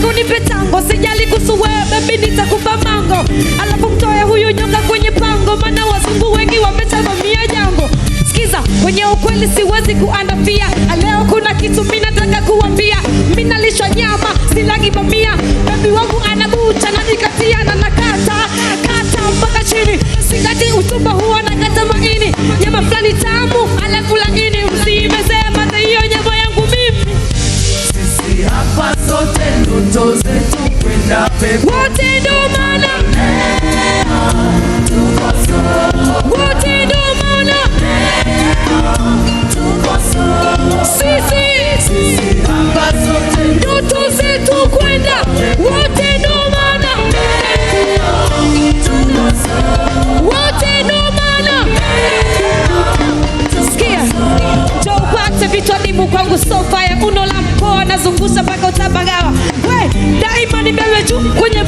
nataka unipe tango, sijali kuhusu wewe baby nitakupa mango. Alafu mtoe huyu nyoka kwenye pango, maana wazungu wengi wamechavamia jango. Sikiza, kwenye ukweli siwezi kuandafia. Leo kuna kitu mimi nataka kuambia. Mimi nalishwa nyama, silagi bamia. Baby wangu anabucha na nikatia na nakata mpaka chini. Sikati utumbo huwa nakata maini. Nyama fulani tamu, alafu laini. Msimesema ta hiyo nyama yangu mimi. Sisi hapa sote ndoto zetu kwenda pepo. Wote ndo maana Tuko sote. wote ndo maana Tuko sote. sisi Hapa sote ndoto zetu kwenda. Wote ndo maana tuko sote. wote ndo maana. Sikia, njoo upate vitu adimu kwangu sofa ya uno la mkoa. Nazungusha mpaka utabagawa. We, daima nimewe juu kwenye